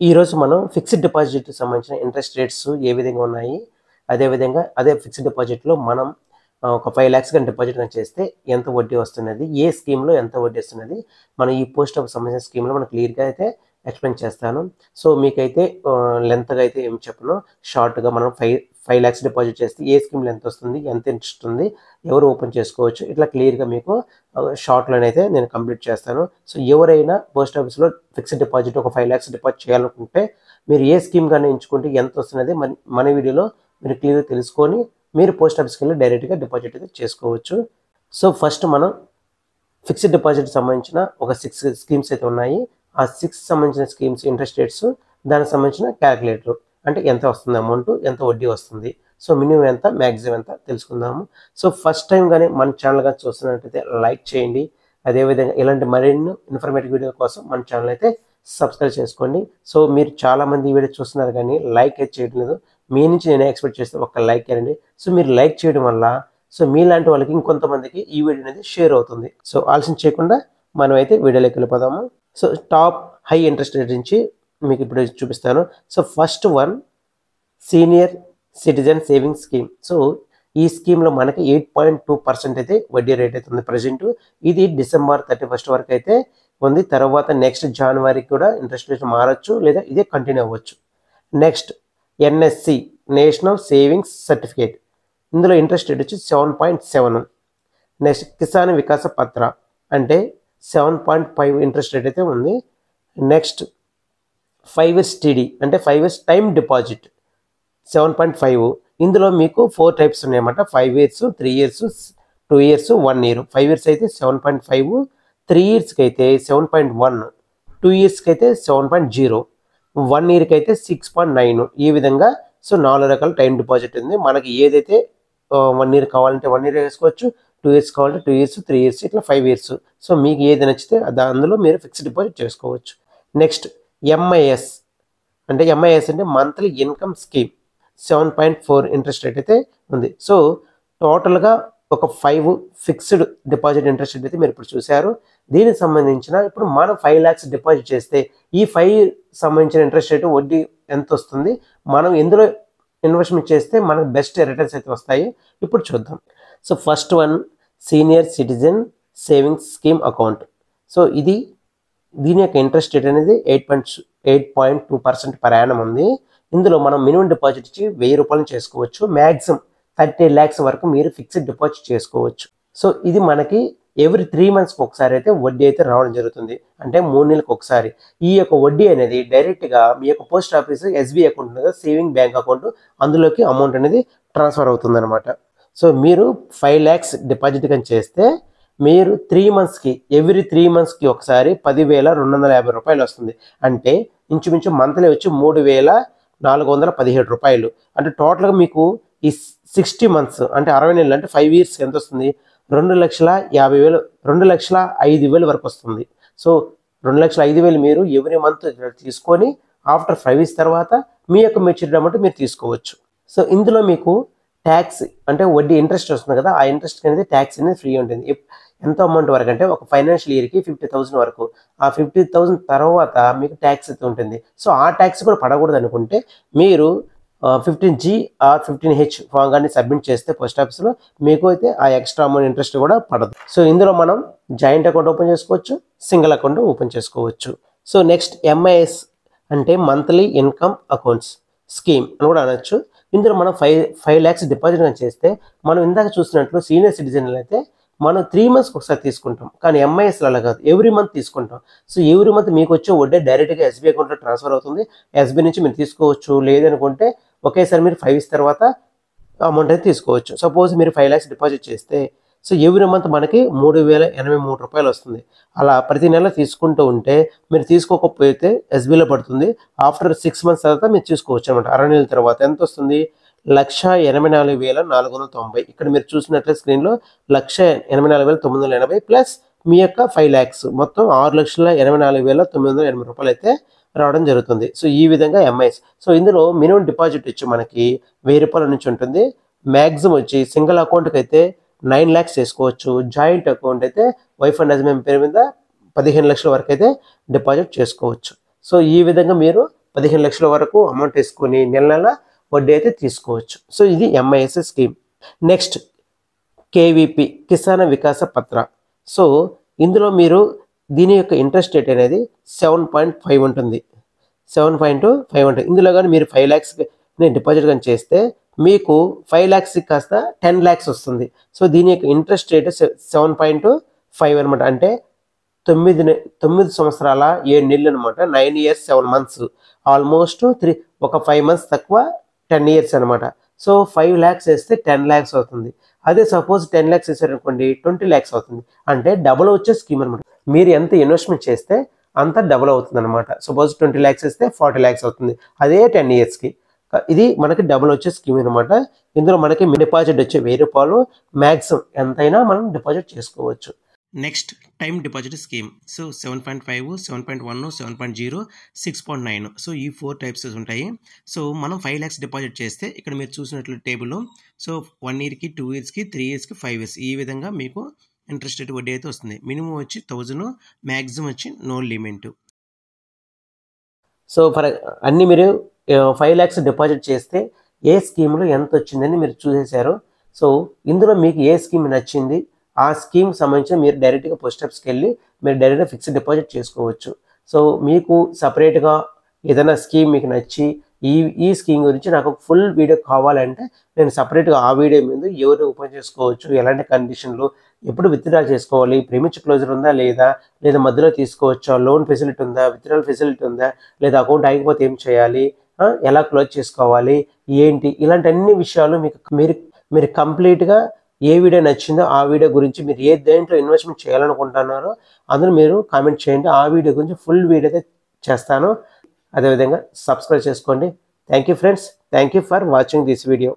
ఈరోజు మనం ఫిక్స్డ్ డిపాజిట్‌కి సంబంధించిన ఇంట్రెస్ట్ రేట్స్ ఏ విధంగా ఉన్నాయి? అదే ఫిక్స్డ్ డిపాజిట్‌లో మనం ఒక 5,00,000 గాని డిపాజిట్ గాని చేస్తే ఎంత వడ్డీ వస్తున్నది? ఏ స్కీమ్‌లో ఎంత వడ్డీ వస్తున్నది? మనం ఈ పోస్ట్ ఆఫీస్ సంబంధించిన స్కీమ్‌లో మనం క్లియర్‌గా అయితే ఎక్స్‌ప్లెయిన్ చేస్తాను. సో, మీకైతే లెంగ్త్‌గా అయితే ఏమి చెప్పను. షార్ట్‌గా మనం 5,00,000 డిపాజిట్ చేస్తే ఏ స్కీమ్‌లో ఎంతొస్తుంది? ఎంత ఇంట్రెస్ట్ ఉంది? ఎవరు ఓపెన్ చేసుకోవచ్చు? ఇట్లా క్లియర్‌గా మీకు షార్ట్‌లోనైతే నేను కంప్లీట్ చేస్తాను. సో, ఎవరైనా పోస్ట్ ఆఫీస్‌లో ఫిక్స్డ్ డిపాజిట్ ఒక 5,00,000 డిపాజిట్ చేయాలనుకుంటే మీరు ఏ స్కీమ్ గాని ఎంచుకుంటే ఎంతొస్తున్నది మన వీడియోలో మీరు క్లియర్‌గా తెలుసుకొని మీరు పోస్ట్ ఆఫీస్‌కెళ్ళి డైరెక్ట్‌గా డిపాజిట్ అయితే చేసుకోవచ్చు. సో, ఫస్ట్ మనం ఫిక్స్డ్ డిపాజిట్‌కి సంబంధించిన ఒక 6 స్కీమ్స్ అయితే ఉన్నాయి. ఆ 6 సంబంధించిన స్కీమ్స్ ఇంట్రెస్ట్ రేట్స్, దానికి సంబంధించిన క్యాలిక్యులేటర్ అంటే ఎంత వస్తుంది అమౌంట్, ఎంత వడ్డీ వస్తుంది. సో, మినిమమ్ ఎంత, మాక్సిమం ఎంత తెలుసుకుందాము. సో, ఫస్ట్ టైం గాని మన ఛానల్ గాని చూస్తున్నట్టయితే లైక్ చేయండి. అదేవిధంగా ఇలాంటి మరిన్ని ఇన్ఫర్మేటివ్ వీడియో కోసం మన ఛానల్ అయితే సబ్స్క్రైబ్ చేసుకోండి. సో, మీరు చాలామంది ఈ వీడియో చూస్తున్నారు కానీ లైక్ అయితే చేయడం లేదు. మీ నుంచి నేనే ఎక్స్‌పెక్ట్ చేస్తే ఒక్క లైక్ చేయండి. సో, మీరు లైక్ చేయడం వల్ల మీలాంటి వాళ్ళకి ఇంకొంతమందికి ఈ వీడియో అనేది షేర్ అవుతుంది. సో, ఆలస్యం చేయకుండా మనమైతే వీడియోలోకి వెళ్ళిపోదాము. So, top high interest rate నుంచి మీకు ఇప్పుడు చూపిస్తాను. So, first one senior citizen savings scheme. So, ఈ స్కీమ్‌లో మనకి 8.2% అయితే వడ్డీ రేట్ అయితే ఉంది ప్రెజెంట్. ఇది డిసెంబర్ 31 వరకు అయితే ఉంది. తర్వాత నెక్స్ట్ జనవరికి కూడా ఇంట్రెస్ట్ రేట్ మారొచ్చు లేదా ఇదే కంటిన్యూ అవ్వచ్చు. Next NSC national savings certificate. ఇందులో ఇంట్రెస్ట్ రేట్ వచ్చి 7.7. నెక్స్ట్ కిసాన్ వికాస పత్ర అంటే 7.5 ఇంట్రెస్ట్ రేట్ అయితే ఉంది. నెక్స్ట్ 5 ఇయర్స్ టీడీ అంటే 5 ఇయర్స్ టైమ్ డిపాజిట్ 7.5. ఇందులో మీకు 4 టైప్స్ ఉన్నాయన్నమాట. 5 years, 3 years, 2 years, 1 year. 5 years అయితే 7.5, 3 ఇయర్స్కి అయితే 7.1, 2 ఇయర్స్కి అయితే 7.0, 1 ఇయర్కి అయితే 6.9. ఈ విధంగా సో 4 రకాల టైం డిపాజిట్ ఉంది. మనకి ఏదైతే 1 ఇయర్ కావాలంటే 1 ఇయర్ వేసుకోవచ్చు, 2 ఇయర్స్ కావాలంటే 2 ఇయర్స్, 3 ఇయర్స్ ఇట్లా 5 ఇయర్స్. సో, మీకు ఏది నచ్చితే అందులో మీరు ఫిక్స్డ్ డిపాజిట్ చేసుకోవచ్చు. నెక్స్ట్ ఎంఐఎస్ అంటే monthly income scheme 7.4 interest rate అయితే ఉంది. సో, టోటల్‌గా ఒక 5 ఫిక్స్డ్ డిపాజిట్ ఇంట్రెస్ట్ రేట్ అయితే మీరు ఇప్పుడు చూసారు. దీనికి సంబంధించిన ఇప్పుడు మనం 5,00,000 డిపాజిట్ చేస్తే ఈ 5 సంబంధించిన ఇంట్రెస్ట్ రేట్ వడ్డీ ఎంత వస్తుంది? మనం ఎందులో ఇన్వెస్ట్‌మెంట్ చేస్తే మనకు బెస్ట్ రిటర్న్స్ అయితే వస్తాయి. ఇప్పుడు చూద్దాం. So, first one senior citizen savings scheme account. So, దీని యొక్క ఇంట్రెస్ట్ రేట్ అనేది 8.2% పర్ యానం ఉంది. ఇందులో మనం మినిమం డిపాజిట్ ఇచ్చి ₹1000 చేసుకోవచ్చు. మాక్సిమం 30 lakhs వరకు మీరు ఫిక్స్డ్ డిపాజిట్ చేసుకోవచ్చు. సో, ఇది మనకి ఎవ్రీ 3 మంత్స్‌కి ఒకసారి అయితే వడ్డీ అయితే రావడం జరుగుతుంది. అంటే 3 నెలలకు ఒకసారి. ఈ యొక్క వడ్డీ అనేది డైరెక్ట్‌గా మీ యొక్క పోస్ట్ ఆఫీస్ ఎస్‌బీఐ అకౌంట్ ఉంది కదా, సేవింగ్ బ్యాంక్ అకౌంట్, అందులోకి అమౌంట్ అనేది ట్రాన్స్‌ఫర్ అవుతుందన్నమాట. సో, మీరు 5,00,000 డిపాజిట్ గాని చేస్తే మీరు 3 మంత్స్‌కి ఎవ్రీ 3 మంత్స్‌కి ఒకసారి ₹10,250 వస్తుంది. అంటే ఇంచుమించు మంత్లీ వచ్చి ₹3,417. అంటే టోటల్‌గా మీకు ఈ 60 మంత్స్ అంటే 60 నెలలు అంటే 5 ఇయర్స్‌కి ఎంత వస్తుంది? 2,50,000 2,05,000 వరకు వస్తుంది. సో, 2,05,000 మీరు ఎవ్రీ మంత్ తీసుకొని ఆఫ్టర్ 5 ఇయర్స్ తర్వాత మీ యొక్క మెచ్యూరిటీ అమౌంట్ మీరు తీసుకోవచ్చు. సో, ఇందులో మీకు ట్యాక్స్ అంటే వడ్డీ ఇంట్రెస్ట్ వస్తుంది కదా, ఆ ఇంట్రెస్ట్ అనేది ట్యాక్స్ అనేది ఫ్రీ ఉంటుంది. ఎంత అమౌంట్ వరకు అంటే ఒక ఫైనాన్షియల్ ఇయర్‌కి 50,000 వరకు. ఆ 50,000 తర్వాత మీకు ట్యాక్స్ అయితే ఉంటుంది. సో, ఆ ట్యాక్స్ కూడా పడకూడదు అనుకుంటే మీరు 15G ఆర్ 15H ఫామ్ గాని సబ్మిట్ చేస్తే పోస్ట్ ఆఫీస్‌లో మీకు అయితే ఆ ఎక్స్ట్రా అమౌంట్ ఇంట్రెస్ట్ కూడా పడదు. సో, ఇందులో మనం జాయింట్ అకౌంట్ ఓపెన్ చేసుకోవచ్చు, సింగిల్ అకౌంట్ ఓపెన్ చేసుకోవచ్చు. సో, నెక్స్ట్ ఎంఐఎస్ అంటే మంత్లీ ఇన్కమ్ అకౌంట్స్ స్కీమ్ అని కూడా అనొచ్చు. ఇందులో మనం 5,00,000 డిపాజిట్ గాని చేస్తే మనం ఇందాక చూసినట్లు సీనియర్ సిటిజన్‌లు అయితే మనం 3 మంత్స్‌కి ఒకసారి తీసుకుంటాం. కానీ ఎంఐఎస్‌లో అలా కాదు. ఎవ్రీ మంత్ తీసుకుంటాం. సో, ఎవ్రీ మంత్ మీకు వచ్చే వడ్డీ డైరెక్ట్‌గా ఎస్‌బీఐ అకౌంట్‌లో ట్రాన్స్‌ఫర్ అవుతుంది. ఎస్‌బీఐ నుంచి మీరు తీసుకోవచ్చు. లేదనుకుంటే ఒకేసారి మీరు 5 ఇయర్స్ తర్వాత అమౌంట్ అయితే తీసుకోవచ్చు. సపోజ్ మీరు 5,00,000 డిపాజిట్ చేస్తే సో, ఎవ్రీ మంత్ మనకి ₹3,083 వస్తుంది. అలా ప్రతి నెల తీసుకుంటూ ఉంటే మీరు తీసుకోకపోతే ఎస్‌బీఐలో పడుతుంది. ఆఫ్టర్ 6 మంత్స్ తర్వాత మీరు తీసుకోవచ్చు అనమాట. 60 నెలల తర్వాత ఎంత వస్తుంది? 1,84,490. ఇక్కడ మీరు చూసినట్లే స్క్రీన్‌లో 1,84,980 ప్లస్ మీ యొక్క 5,00,000 మొత్తం ₹6,84,980 అయితే రావడం జరుగుతుంది. సో, ఈ విధంగా ఎంఐఎస్. సో, ఇందులో మినిమం డిపాజిట్ వచ్చి మనకి ₹1000 నుంచి ఉంటుంది. మాక్సిమం వచ్చి సింగిల్ అకౌంట్‌కి అయితే 9 lakhs చేసుకోవచ్చు. జాయింట్ అకౌంట్ అయితే వైఫ్ అండ్ హస్బెండ్ పేరు మీద 15 లక్షల వరకు అయితే డిపాజిట్ చేసుకోవచ్చు. సో, ఈ విధంగా మీరు 15 లక్షల వరకు అమౌంట్ వేసుకొని నెల నెల వడ్డీ అయితే తీసుకోవచ్చు. సో ఇది MIS scheme. Next KVP Kisan Vikas Patra. So ఇందులో మీరు దీని యొక్క ఇంట్రెస్ట్ రేట్ అనేది 7.5 ఉంటుంది. 7.5 ఉంటుంది. ఇందులో కానీ మీరు 5 lakhs డిపాజిట్ కానీ చేస్తే మీకు 5 lakhs కాస్త 10 lakhs వస్తుంది. సో దీని యొక్క ఇంట్రెస్ట్ రేట్ 7.5 అనమాట. అంటే 9 సంవత్సరాల 7 నెలలు అనమాట. 9 years 7 months, ఆల్మోస్ట్ ఒక 5 months తక్కువ 10 years అనమాట. సో 5 lakhs వేస్తే 10 lakhs అవుతుంది. అదే సపోజ్ 10 lakhs వేసారనుకోండి 20 lakhs అవుతుంది. అంటే డబుల్ వచ్చే స్కీమ్ అనమాట. మీరు ఎంత ఇన్వెస్ట్మెంట్ చేస్తే అంత డబుల్ అవుతుంది అనమాట. సపోజ్ 20 lakhs వేస్తే 40 lakhs అవుతుంది. అదే 10 yearsకి. ఇది మనకి డబుల్ వచ్చే స్కీమ్ అనమాట. ఇందులో మనకి డిపాజిట్ వచ్చే 1000 రూపాయలు మ్యాక్సిమం ఎంతైనా మనం డిపాజిట్ చేసుకోవచ్చు. Next time deposit scheme. So 7.5, 7.1, 7.0, 6.9. So ఈ 4 types ఉంటాయి. సో మనం 5 lakhs డిపాజిట్ చేస్తే ఇక్కడ మీరు చూసినట్లు టేబుల్లో సో 1 yearకి, 2 yearsకి, 3 yearsకి, 5 years ఈ విధంగా మీకు ఇంట్రెస్ట్ రేట్ వడ్డీ అయితే వస్తుంది. మినిమం వచ్చి 1000, మ్యాక్సిమం వచ్చి నో లిమిట్. సో అన్ని మీరు 5 lakhs డిపాజిట్ చేస్తే ఏ స్కీమ్లో ఎంత వచ్చిందని మీరు చూసేశారు. సో ఇందులో మీకు ఏ స్కీమ్ నచ్చింది ఆ స్కీమ్ సంబంధించి మీరు డైరెక్ట్గా పోస్ట్ ఆఫీస్కి వెళ్ళి మీరు డైరెక్ట్గా ఫిక్స్డ్ డిపాజిట్ చేసుకోవచ్చు. సో మీకు సపరేట్గా ఏదైనా స్కీమ్ మీకు నచ్చి ఈ స్కీమ్ గురించి నాకు ఫుల్ వీడియో కావాలంటే నేను సపరేట్గా ఆ వీడియో మీద ఎవరు ఓపెన్ చేసుకోవచ్చు, ఎలాంటి కండిషన్లు, ఎప్పుడు విత్డ్రా చేసుకోవాలి, ప్రీమియర్ క్లోజర్ ఉందా లేదా మధ్యలో తీసుకోవచ్చా, లోన్ ఫెసిలిటీ ఉందా, విత్డ్రాల్ ఫెసిలిటీ ఉందా, లేదా అకౌంట్ ఆగిపోతే ఏం చేయాలి, ఎలా క్లోజ్ చేసుకోవాలి, ఏంటి, ఇలాంటి అన్ని విషయాలు మీరు కంప్లీట్గా ఏ వీడియో నచ్చిందో ఆ వీడియో గురించి మీరు ఏ దేంట్లో ఇన్వెస్ట్మెంట్ చేయాలనుకుంటున్నారో అందులో మీరు కామెంట్ చేయండి. ఆ వీడియో గురించి ఫుల్ వీడియో అయితే చేస్తాను. అదేవిధంగా సబ్స్క్రైబ్ చేసుకోండి. Thank you friends. Thank you for watching this video.